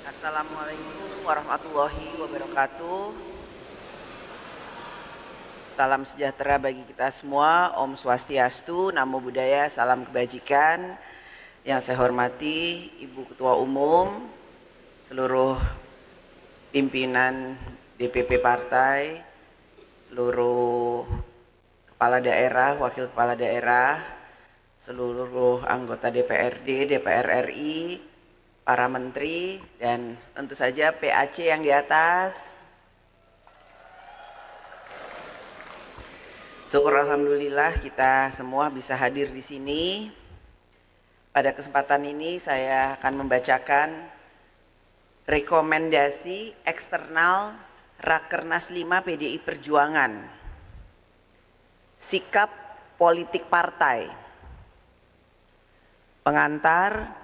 Assalamualaikum warahmatullahi wabarakatuh. Salam sejahtera bagi kita semua. Om Swastiastu, Namo Buddhaya, salam kebajikan. Yang saya hormati Ibu Ketua Umum, seluruh pimpinan DPP Partai, seluruh kepala daerah, wakil kepala daerah, seluruh anggota DPRD, DPR RI, para menteri, dan tentu saja PAC yang di atas. Syukur alhamdulillah kita semua bisa hadir di sini. Pada kesempatan ini saya akan membacakan rekomendasi eksternal Rakernas 5 PDI Perjuangan. Sikap politik partai. Pengantar,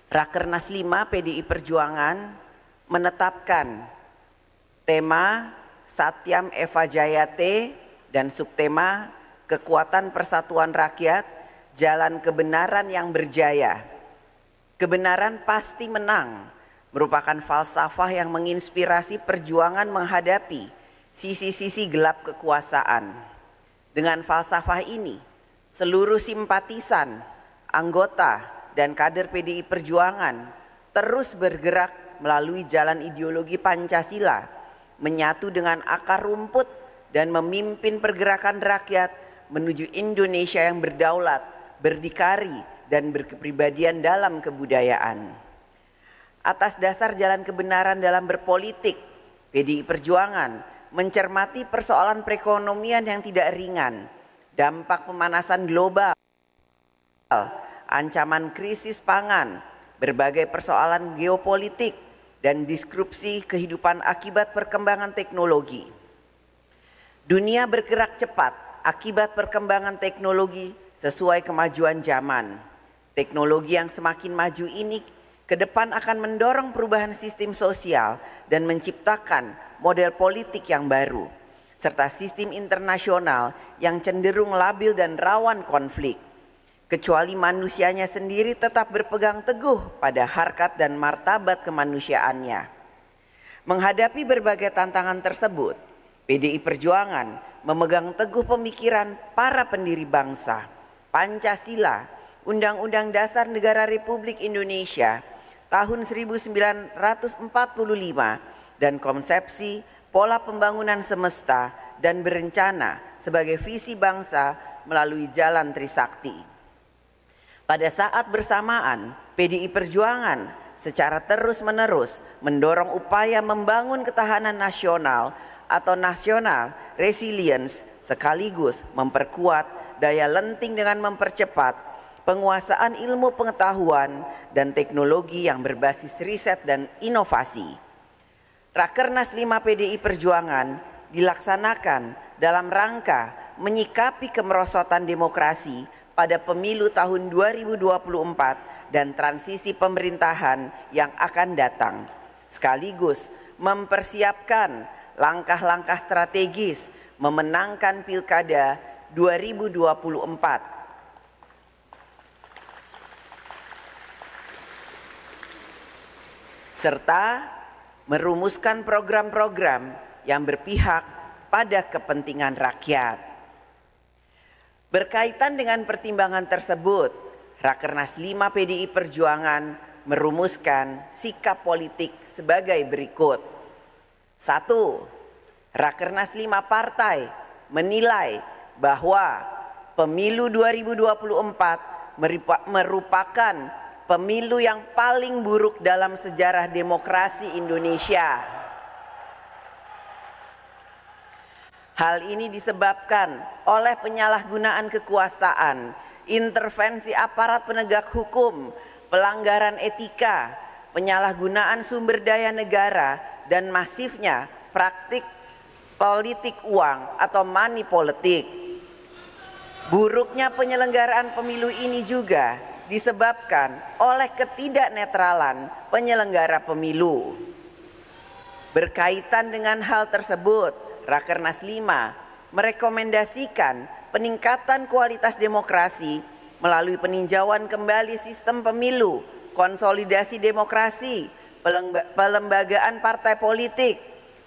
Rakernas 5 PDI Perjuangan menetapkan tema Satyam Eva Jayate dan subtema Kekuatan Persatuan Rakyat, Jalan Kebenaran yang Berjaya. Kebenaran pasti menang merupakan falsafah yang menginspirasi perjuangan menghadapi sisi-sisi gelap kekuasaan. Dengan falsafah ini, seluruh simpatisan, anggota, dan kader PDI Perjuangan terus bergerak melalui jalan ideologi Pancasila, menyatu dengan akar rumput dan memimpin pergerakan rakyat menuju Indonesia yang berdaulat, berdikari, dan berkepribadian dalam kebudayaan. Atas dasar jalan kebenaran dalam berpolitik, PDI Perjuangan mencermati persoalan perekonomian yang tidak ringan, dampak pemanasan global, ancaman krisis pangan, berbagai persoalan geopolitik, dan disrupsi kehidupan akibat perkembangan teknologi. Dunia bergerak cepat akibat perkembangan teknologi sesuai kemajuan zaman. Teknologi yang semakin maju ini ke depan akan mendorong perubahan sistem sosial dan menciptakan model politik yang baru, serta sistem internasional yang cenderung labil dan rawan konflik. Kecuali manusianya sendiri tetap berpegang teguh pada harkat dan martabat kemanusiaannya. Menghadapi berbagai tantangan tersebut, PDI Perjuangan memegang teguh pemikiran para pendiri bangsa, Pancasila, Undang-Undang Dasar Negara Republik Indonesia tahun 1945, dan konsepsi pola pembangunan semesta dan berencana sebagai visi bangsa melalui jalan Trisakti. Pada saat bersamaan, PDI Perjuangan secara terus-menerus mendorong upaya membangun ketahanan nasional atau national resilience, sekaligus memperkuat daya lenting dengan mempercepat penguasaan ilmu pengetahuan dan teknologi yang berbasis riset dan inovasi. Rakernas 5 PDI Perjuangan dilaksanakan dalam rangka menyikapi kemerosotan demokrasi pada pemilu tahun 2024 dan transisi pemerintahan yang akan datang, sekaligus mempersiapkan langkah-langkah strategis memenangkan Pilkada 2024. Serta merumuskan program-program yang berpihak pada kepentingan rakyat. Berkaitan dengan pertimbangan tersebut, Rakernas 5 PDI Perjuangan merumuskan sikap politik sebagai berikut. 1. Rakernas 5 partai menilai bahwa pemilu 2024 merupakan pemilu yang paling buruk dalam sejarah demokrasi Indonesia. Hal ini disebabkan oleh penyalahgunaan kekuasaan, intervensi aparat penegak hukum, pelanggaran etika, penyalahgunaan sumber daya negara, dan masifnya praktik politik uang atau money politik. Buruknya penyelenggaraan pemilu ini juga disebabkan oleh ketidaknetralan penyelenggara pemilu. Berkaitan dengan hal tersebut, Rakernas 5 merekomendasikan peningkatan kualitas demokrasi melalui peninjauan kembali sistem pemilu, konsolidasi demokrasi, pelembagaan partai politik,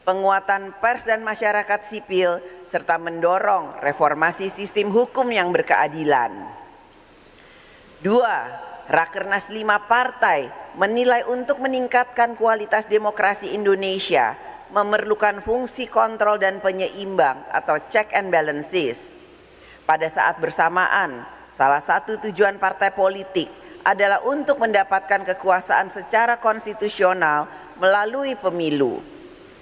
penguatan pers dan masyarakat sipil, serta mendorong reformasi sistem hukum yang berkeadilan. 2. Rakernas 5 partai menilai untuk meningkatkan kualitas demokrasi Indonesia memerlukan fungsi kontrol dan penyeimbang atau check and balances. Pada saat bersamaan, salah satu tujuan partai politik adalah untuk mendapatkan kekuasaan secara konstitusional melalui pemilu.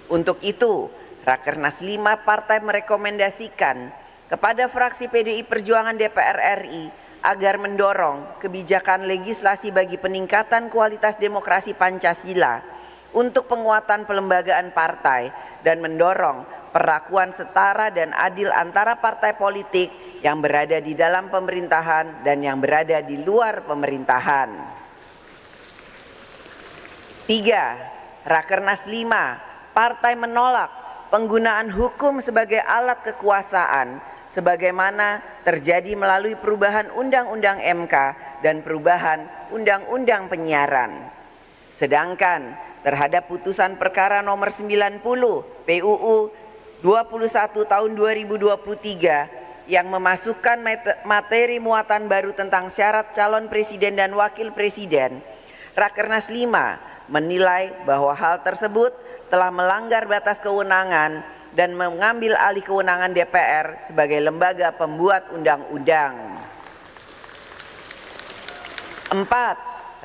Untuk itu, Rakernas 5 partai merekomendasikan kepada fraksi PDI Perjuangan DPR RI agar mendorong kebijakan legislasi bagi peningkatan kualitas demokrasi Pancasila untuk penguatan pelembagaan partai dan mendorong perlakuan setara dan adil antara partai politik yang berada di dalam pemerintahan dan yang berada di luar pemerintahan. 3. Rakernas 5 partai menolak penggunaan hukum sebagai alat kekuasaan sebagaimana terjadi melalui perubahan Undang-Undang MK dan perubahan Undang-Undang Penyiaran. Sedangkan terhadap putusan perkara nomor 90 PUU 21 tahun 2023 yang memasukkan materi muatan baru tentang syarat calon presiden dan wakil presiden, Rakernas 5 menilai bahwa hal tersebut telah melanggar batas kewenangan dan mengambil alih kewenangan DPR sebagai lembaga pembuat undang-undang. 4.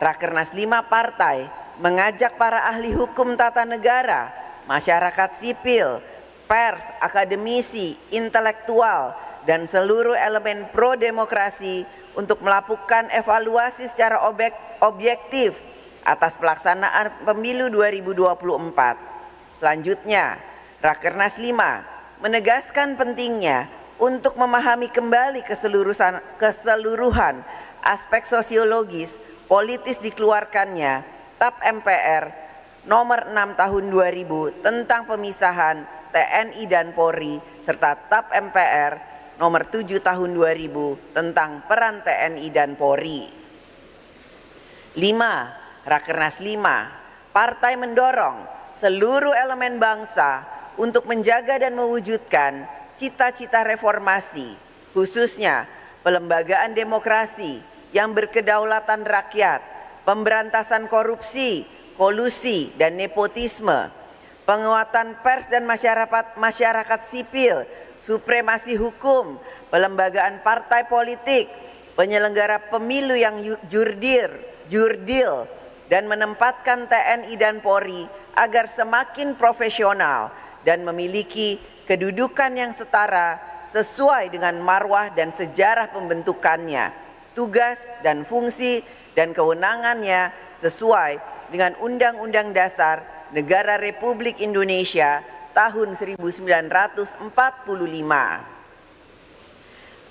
Rakernas 5 partai mengajak para ahli hukum tata negara, masyarakat sipil, pers, akademisi, intelektual, dan seluruh elemen pro-demokrasi untuk melakukan evaluasi secara objektif atas pelaksanaan pemilu 2024. Selanjutnya, Rakernas 5 menegaskan pentingnya untuk memahami kembali keseluruhan aspek sosiologis politis dikeluarkannya TAP MPR nomor 6 tahun 2000 tentang pemisahan TNI dan Polri serta TAP MPR nomor 7 tahun 2000 tentang peran TNI dan Polri. 5. Rakernas 5 partai mendorong seluruh elemen bangsa untuk menjaga dan mewujudkan cita-cita reformasi, khususnya pelembagaan demokrasi yang berkedaulatan rakyat, pemberantasan korupsi, kolusi, dan nepotisme, penguatan pers dan masyarakat sipil, supremasi hukum, pelembagaan partai politik, penyelenggara pemilu yang jurdil, dan menempatkan TNI dan Polri agar semakin profesional dan memiliki kedudukan yang setara sesuai dengan marwah dan sejarah pembentukannya, tugas dan fungsi dan kewenangannya sesuai dengan Undang-Undang Dasar Negara Republik Indonesia tahun 1945.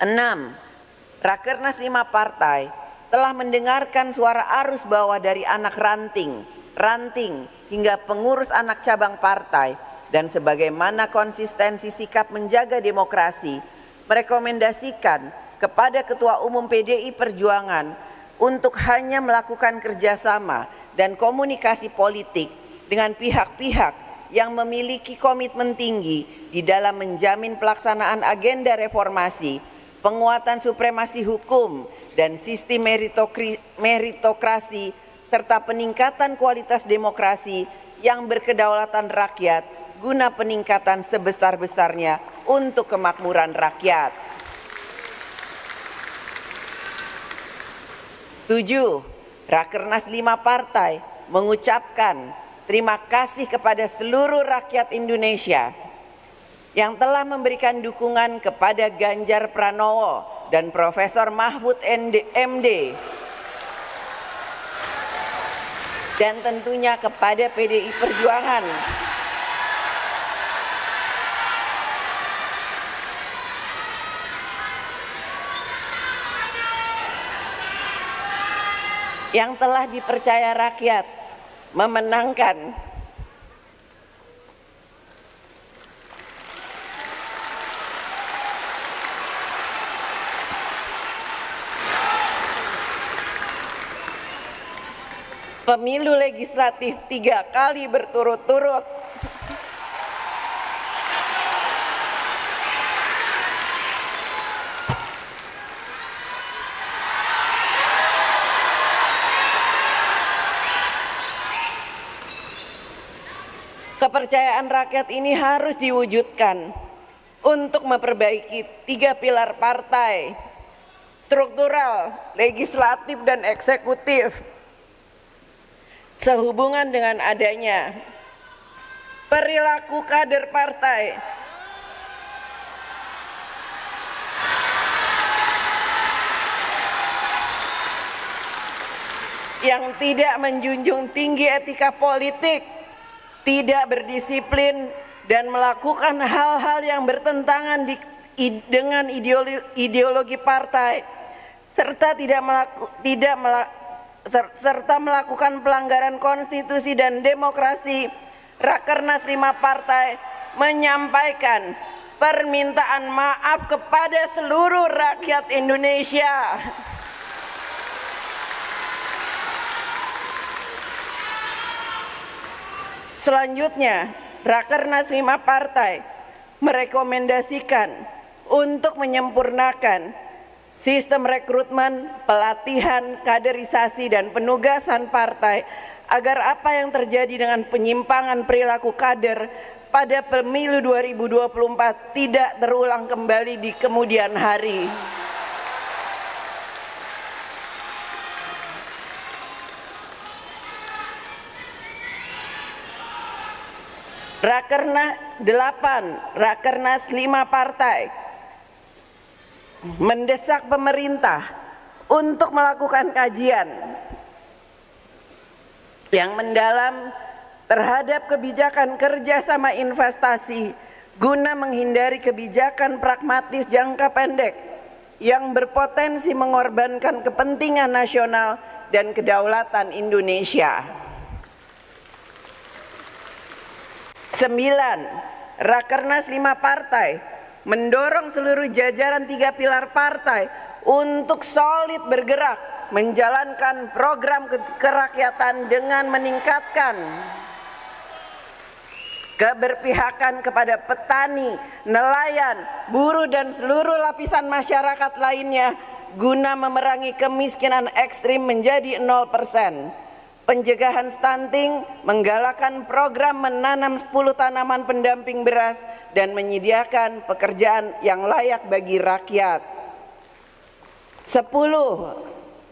6. Rakernas 5 partai telah mendengarkan suara arus bawah dari anak ranting hingga pengurus anak cabang partai dan sebagaimana konsistensi sikap menjaga demokrasi merekomendasikan kepada Ketua Umum PDI Perjuangan untuk hanya melakukan kerjasama dan komunikasi politik dengan pihak-pihak yang memiliki komitmen tinggi di dalam menjamin pelaksanaan agenda reformasi, penguatan supremasi hukum dan sistem meritokrasi, serta peningkatan kualitas demokrasi yang berkedaulatan rakyat guna peningkatan sebesar-besarnya untuk kemakmuran rakyat. 7. Rakernas 5 partai mengucapkan terima kasih kepada seluruh rakyat Indonesia yang telah memberikan dukungan kepada Ganjar Pranowo dan Profesor Mahfud MD dan tentunya kepada PDI Perjuangan yang telah dipercaya rakyat memenangkan pemilu legislatif 3 kali berturut-turut, kepercayaan rakyat ini harus diwujudkan untuk memperbaiki 3 pilar partai, struktural, legislatif, dan eksekutif, sehubungan dengan adanya perilaku kader partai yang tidak menjunjung tinggi etika politik, tidak berdisiplin, dan melakukan hal-hal yang bertentangan dengan ideologi partai, serta melakukan pelanggaran konstitusi dan demokrasi. Rakernas 5 partai menyampaikan permintaan maaf kepada seluruh rakyat Indonesia. Selanjutnya, Rakernas 5 partai merekomendasikan untuk menyempurnakan sistem rekrutmen, pelatihan, kaderisasi, dan penugasan partai agar apa yang terjadi dengan penyimpangan perilaku kader pada pemilu 2024 tidak terulang kembali di kemudian hari. Rakernas 8, Rakernas 5 partai mendesak pemerintah untuk melakukan kajian yang mendalam terhadap kebijakan kerjasama investasi guna menghindari kebijakan pragmatis jangka pendek yang berpotensi mengorbankan kepentingan nasional dan kedaulatan Indonesia. 9. Rakernas 5 partai mendorong seluruh jajaran 3 pilar partai untuk solid bergerak menjalankan program kerakyatan dengan meningkatkan keberpihakan kepada petani, nelayan, buruh, dan seluruh lapisan masyarakat lainnya guna memerangi kemiskinan ekstrim menjadi 0%. Pencegahan stunting, menggalakkan program menanam 10 tanaman pendamping beras, dan menyediakan pekerjaan yang layak bagi rakyat. 10.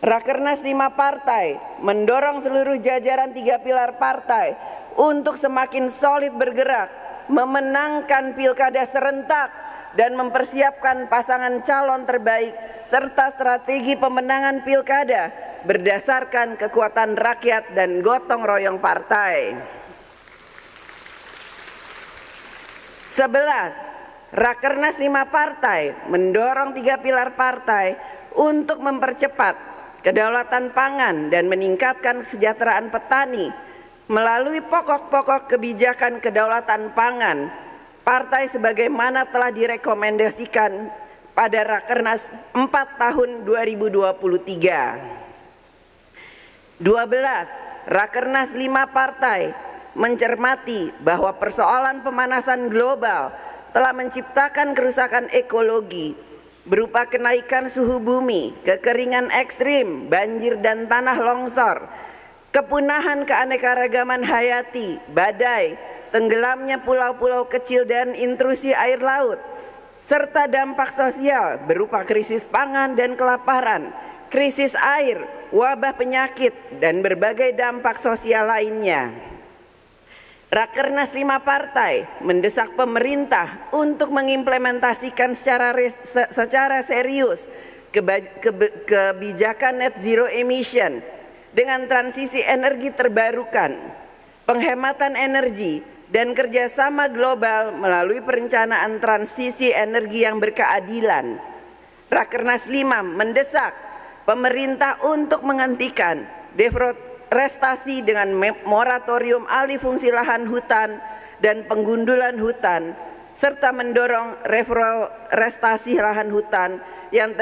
Rakernas 5 partai mendorong seluruh jajaran 3 pilar partai untuk semakin solid bergerak, memenangkan pilkada serentak, dan mempersiapkan pasangan calon terbaik serta strategi pemenangan pilkada berdasarkan kekuatan rakyat dan gotong royong partai. 11. Rakernas 5 partai mendorong 3 pilar partai untuk mempercepat kedaulatan pangan dan meningkatkan kesejahteraan petani melalui pokok-pokok kebijakan kedaulatan pangan partai sebagaimana telah direkomendasikan pada Rakernas 4 tahun 2023. 12. Rakernas 5 partai mencermati bahwa persoalan pemanasan global telah menciptakan kerusakan ekologi berupa kenaikan suhu bumi, kekeringan ekstrim, banjir dan tanah longsor, kepunahan keanekaragaman hayati, badai, tenggelamnya pulau-pulau kecil dan intrusi air laut, serta dampak sosial berupa krisis pangan dan kelaparan, krisis air, wabah penyakit, dan berbagai dampak sosial lainnya. Rakernas 5 partai mendesak pemerintah untuk mengimplementasikan secara serius kebijakan net zero emission dengan transisi energi terbarukan, penghematan energi, dan kerjasama global melalui perencanaan transisi energi yang berkeadilan. Rakernas 5 mendesak pemerintah untuk menghentikan deforestasi dengan moratorium alih fungsi lahan hutan dan penggundulan hutan, serta mendorong reforestasi lahan hutan yang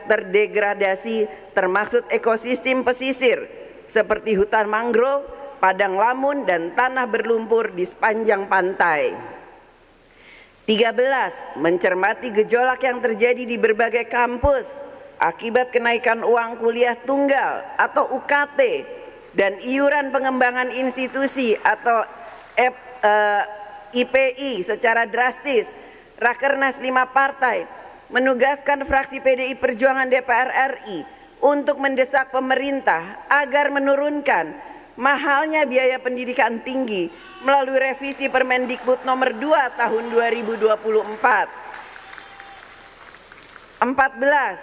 terdegradasi termasuk ekosistem pesisir seperti hutan mangrove, padang lamun, dan tanah berlumpur di sepanjang pantai. 13. Mencermati gejolak yang terjadi di berbagai kampus akibat kenaikan uang kuliah tunggal atau UKT dan iuran pengembangan institusi atau IPI secara drastis. Rakernas 5 partai menugaskan fraksi PDI Perjuangan DPR RI untuk mendesak pemerintah agar menurunkan mahalnya biaya pendidikan tinggi melalui revisi Permendikbud nomor 2 tahun 2024. 14.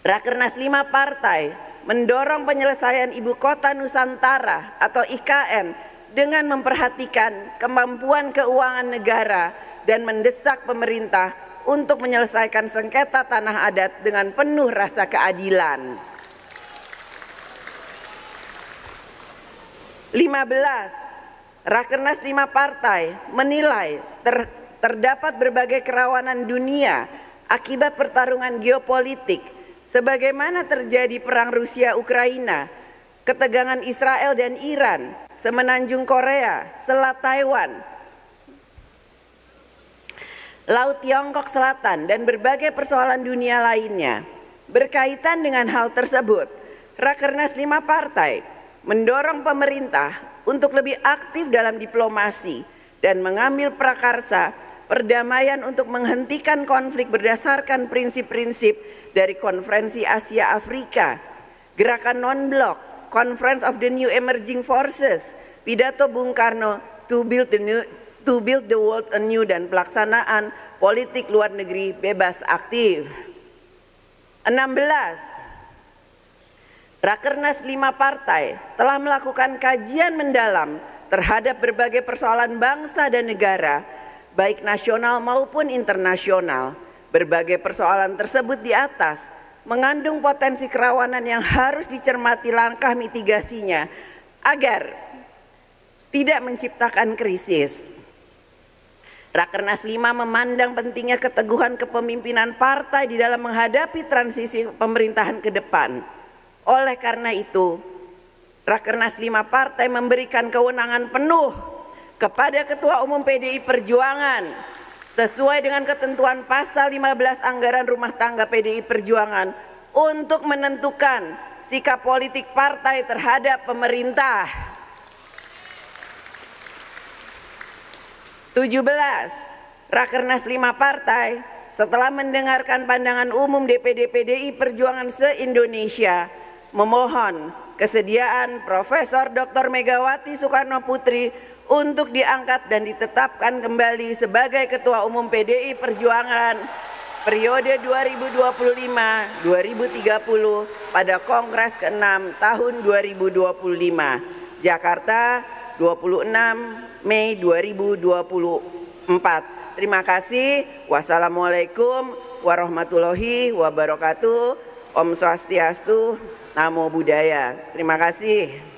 Rakernas 5 partai mendorong penyelesaian Ibu Kota Nusantara atau IKN dengan memperhatikan kemampuan keuangan negara dan mendesak pemerintah untuk menyelesaikan sengketa tanah adat dengan penuh rasa keadilan. 15. Rakernas 5 partai menilai terdapat berbagai kerawanan dunia akibat pertarungan geopolitik sebagaimana terjadi perang Rusia-Ukraina, ketegangan Israel dan Iran, semenanjung Korea, Selat Taiwan, Laut Tiongkok Selatan, dan berbagai persoalan dunia lainnya. Berkaitan dengan hal tersebut, Rakernas 5 partai mendorong pemerintah untuk lebih aktif dalam diplomasi dan mengambil prakarsa perdamaian untuk menghentikan konflik berdasarkan prinsip-prinsip dari Konferensi Asia Afrika, Gerakan Non-Blok, Conference of the New Emerging Forces, Pidato Bung Karno to build the world anew, dan pelaksanaan politik luar negeri bebas aktif. 16. Rakernas 5 partai telah melakukan kajian mendalam terhadap berbagai persoalan bangsa dan negara, baik nasional maupun internasional. Berbagai persoalan tersebut di atas mengandung potensi kerawanan yang harus dicermati langkah mitigasinya agar tidak menciptakan krisis. Rakernas 5 memandang pentingnya keteguhan kepemimpinan partai di dalam menghadapi transisi pemerintahan ke depan. Oleh karena itu, Rakernas 5 partai memberikan kewenangan penuh kepada Ketua Umum PDI Perjuangan sesuai dengan ketentuan pasal 15 Anggaran Rumah Tangga PDI Perjuangan untuk menentukan sikap politik partai terhadap pemerintah. 17. Rakernas 5 partai setelah mendengarkan pandangan umum DPD PDI Perjuangan se-Indonesia memohon kesediaan Profesor Dr. Megawati Soekarno Putri untuk diangkat dan ditetapkan kembali sebagai Ketua Umum PDI Perjuangan periode 2025-2030 pada Kongres ke-6 tahun 2025. Jakarta, 26 Mei 2024. Terima kasih. Wassalamualaikum warahmatullahi wabarakatuh. Om Swastiastu, Namo Buddhaya. Terima kasih.